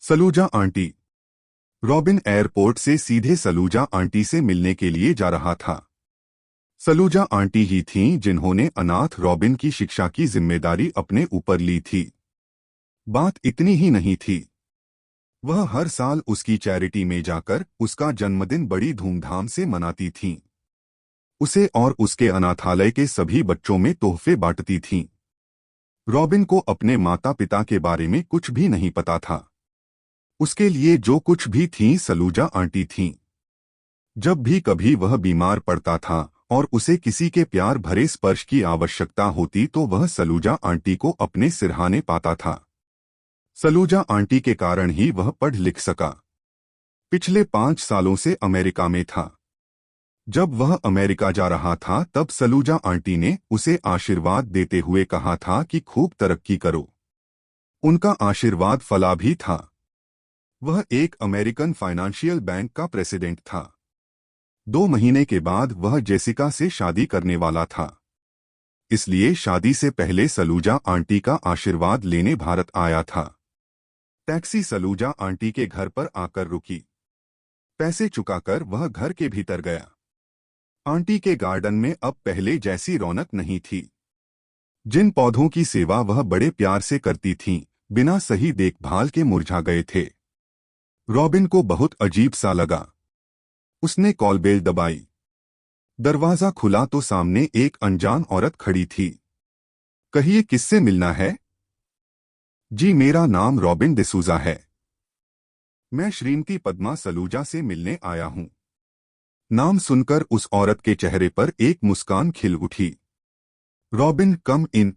Saluja aunty. Robin airport से सीधे Saluja aunty से मिलने के लिए जा रहा था। सलूजा आंटी ही थीं जिन्होंने अनाथ रॉबिन की शिक्षा की जिम्मेदारी अपने ऊपर ली थी। बात इतनी ही नहीं थी, वह हर साल उसकी चैरिटी में जाकर उसका जन्मदिन बड़ी धूमधाम से मनाती थीं। उसे और उसके अनाथालय के सभी बच्चों में तोहफे बांटती थीं। रॉबिन को अपने माता पिता के बारे में कुछ भी नहीं पता था। उसके लिए जो कुछ भी थीं सलूजा आंटी थीं। जब भी कभी वह बीमार पड़ता था और उसे किसी के प्यार भरे स्पर्श की आवश्यकता होती तो वह सलूजा आंटी को अपने सिरहाने पाता था। सलूजा आंटी के कारण ही वह पढ़ लिख सका। पिछले 5 सालों से अमेरिका में था। जब वह अमेरिका जा रहा था तब सलूजा आंटी ने उसे आशीर्वाद देते हुए कहा था कि खूब तरक्की करो। उनका आशीर्वाद फला भी था। वह एक अमेरिकन फाइनेंशियल बैंक का प्रेसिडेंट था। 2 महीने के बाद वह जेसिका से शादी करने वाला था। इसलिए शादी से पहले सलूजा आंटी का आशीर्वाद लेने भारत आया था। टैक्सी सलूजा आंटी के घर पर आकर रुकी। पैसे चुकाकर वह घर के भीतर गया। आंटी के गार्डन में अब पहले जैसी रौनक नहीं थी। जिन पौधों की सेवा वह बड़े प्यार से करती थीं, बिना सही देखभाल के मुरझा गए थे। रॉबिन को बहुत अजीब सा लगा। उसने कॉलबेल दबाई। दरवाजा खुला तो सामने एक अनजान औरत खड़ी थी। कहिए, किससे मिलना है? जी, मेरा नाम रॉबिन डिसूजा है। मैं श्रीमती पद्मा सलूजा से मिलने आया हूं। नाम सुनकर उस औरत के चेहरे पर एक मुस्कान खिल उठी। रॉबिन, कम इन।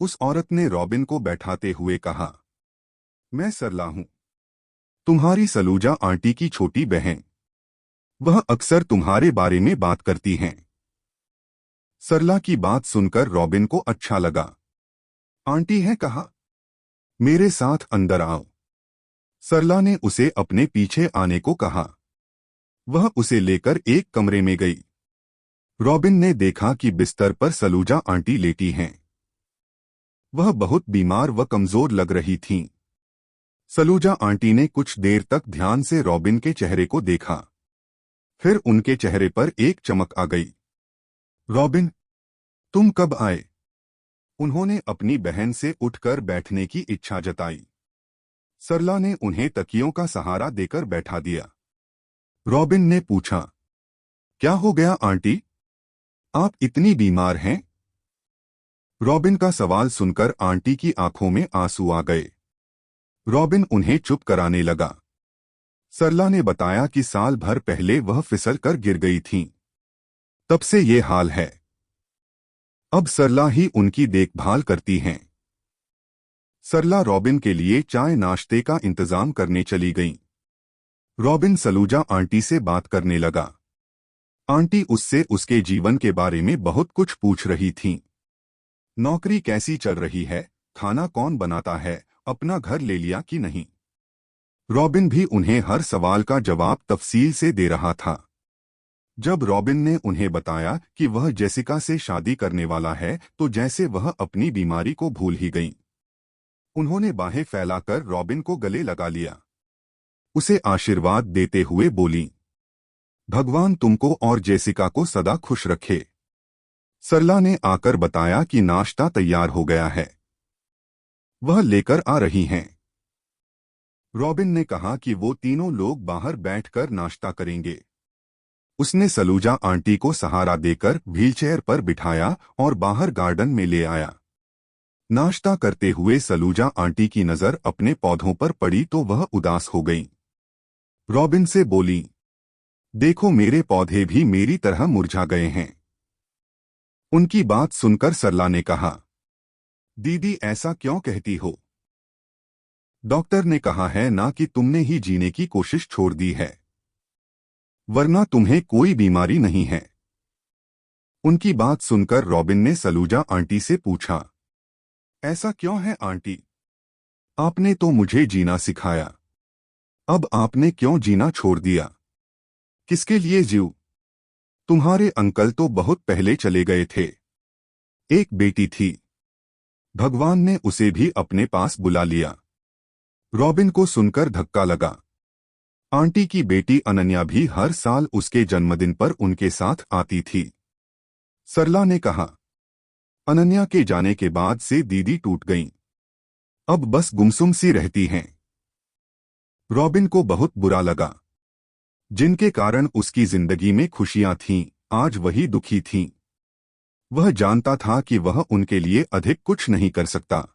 उस औरत ने रॉबिन को बैठाते हुए कहा। मैं सरला हूं, तुम्हारी सलूजा आंटी की छोटी बहन। वह अक्सर तुम्हारे बारे में बात करती हैं। सरला की बात सुनकर रॉबिन को अच्छा लगा। आंटी है कहा, मेरे साथ अंदर आओ। सरला ने उसे अपने पीछे आने को कहा। वह उसे लेकर एक कमरे में गई। रॉबिन ने देखा कि बिस्तर पर सलूजा आंटी लेटी हैं। वह बहुत बीमार व कमजोर लग रही थीं। सलूजा आंटी ने कुछ देर तक ध्यान से रॉबिन के चेहरे को देखा। फिर उनके चेहरे पर एक चमक आ गई। रॉबिन, तुम कब आए? उन्होंने अपनी बहन से उठकर बैठने की इच्छा जताई। सरला ने उन्हें तकियों का सहारा देकर बैठा दिया। रॉबिन ने पूछा, क्या हो गया आंटी? आप इतनी बीमार हैं? रॉबिन का सवाल सुनकर आंटी की आंखों में आंसू आ गए। रॉबिन उन्हें चुप कराने लगा। सरला ने बताया कि साल भर पहले वह फिसल कर गिर गई थीं। तब से ये हाल है। अब सरला ही उनकी देखभाल करती हैं। सरला रॉबिन के लिए चाय नाश्ते का इंतजाम करने चली गईं। रॉबिन सलूजा आंटी से बात करने लगा। आंटी उससे उसके जीवन के बारे में बहुत कुछ पूछ रही थीं। नौकरी कैसी चल रही है, खाना कौन बनाता है, अपना घर ले लिया कि नहीं। रॉबिन भी उन्हें हर सवाल का जवाब तफसील से दे रहा था। जब रॉबिन ने उन्हें बताया कि वह जेसिका से शादी करने वाला है तो जैसे वह अपनी बीमारी को भूल ही गईं। उन्होंने बाहें फैलाकर रॉबिन को गले लगा लिया। उसे आशीर्वाद देते हुए बोलीं, भगवान तुमको और जेसिका को सदा खुश रखे। सरला ने आकर बताया कि नाश्ता तैयार हो गया है, वह लेकर आ रही हैं। रॉबिन ने कहा कि वो तीनों लोग बाहर बैठकर नाश्ता करेंगे। उसने सलूजा आंटी को सहारा देकर व्हीलचेयर पर बिठाया और बाहर गार्डन में ले आया। नाश्ता करते हुए सलूजा आंटी की नजर अपने पौधों पर पड़ी तो वह उदास हो गई। रॉबिन से बोली, देखो, मेरे पौधे भी मेरी तरह मुरझा गए हैं। उनकी बात सुनकर सरला ने कहा, दीदी ऐसा क्यों कहती हो? डॉक्टर ने कहा है ना कि तुमने ही जीने की कोशिश छोड़ दी है, वरना तुम्हें कोई बीमारी नहीं है। उनकी बात सुनकर रॉबिन ने सलूजा आंटी से पूछा, ऐसा क्यों है आंटी? आपने तो मुझे जीना सिखाया, अब आपने क्यों जीना छोड़ दिया? किसके लिए जीऊं? तुम्हारे अंकल तो बहुत पहले चले गए थे। एक बेटी थी, भगवान ने उसे भी अपने पास बुला लिया। रॉबिन को सुनकर धक्का लगा। आंटी की बेटी अनन्या भी हर साल उसके जन्मदिन पर उनके साथ आती थी। सरला ने कहा, अनन्या के जाने के बाद से दीदी टूट गईं। अब बस गुमसुम सी रहती हैं। रॉबिन को बहुत बुरा लगा। जिनके कारण उसकी जिंदगी में खुशियां थीं, आज वही दुखी थीं। वह जानता था कि वह उनके लिए अधिक कुछ नहीं कर सकता,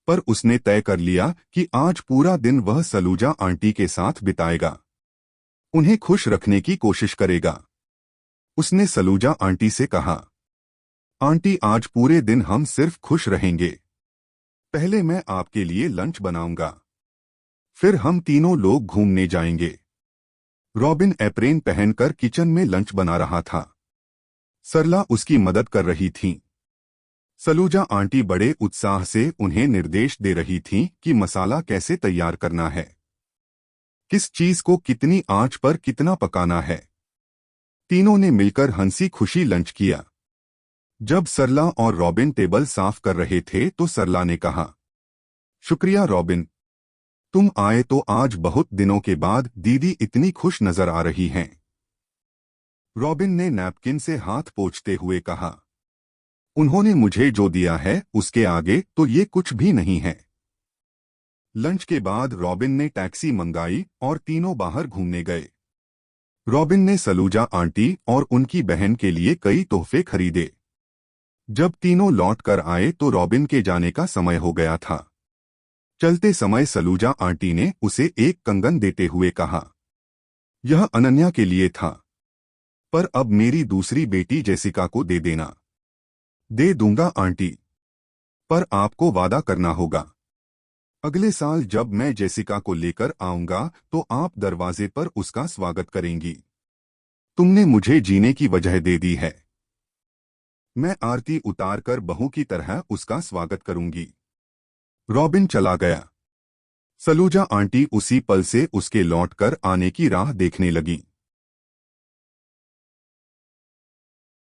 पर उसने तय कर लिया कि आज पूरा दिन वह सलूजा आंटी के साथ बिताएगा, उन्हें खुश रखने की कोशिश करेगा। उसने सलूजा आंटी से कहा, आंटी आज पूरे दिन हम सिर्फ खुश रहेंगे। पहले मैं आपके लिए लंच बनाऊंगा, फिर हम तीनों लोग घूमने जाएंगे। रॉबिन एप्रेन पहनकर किचन में लंच बना रहा था। सरला उसकी मदद कर रही थीं। सलूजा आंटी बड़े उत्साह से उन्हें निर्देश दे रही थीं कि मसाला कैसे तैयार करना है, किस चीज को कितनी आंच पर कितना पकाना है। तीनों ने मिलकर हंसी खुशी लंच किया। जब सरला और रॉबिन टेबल साफ कर रहे थे तो सरला ने कहा, शुक्रिया रॉबिन, तुम आए तो आज बहुत दिनों के बाद दीदी इतनी खुश नजर आ रही हैं। रॉबिन ने नैपकिन से हाथ पोंछते हुए कहा, उन्होंने मुझे जो दिया है उसके आगे तो ये कुछ भी नहीं है। लंच के बाद रॉबिन ने टैक्सी मंगाई और तीनों बाहर घूमने गए। रॉबिन ने सलूजा आंटी और उनकी बहन के लिए कई तोहफे खरीदे। जब तीनों लौट कर आए तो रॉबिन के जाने का समय हो गया था। चलते समय सलूजा आंटी ने उसे एक कंगन देते हुए कहा, यह अनन्या के लिए था, पर अब मेरी दूसरी बेटी जेसिका को दे देना। दे दूंगा आंटी, पर आपको वादा करना होगा। अगले साल जब मैं जेसिका को लेकर आऊंगा तो आप दरवाजे पर उसका स्वागत करेंगी। तुमने मुझे जीने की वजह दे दी है। मैं आरती उतारकर बहू की तरह उसका स्वागत करूंगी। रॉबिन चला गया। सलूजा आंटी उसी पल से उसके लौटकर आने की राह देखने लगी।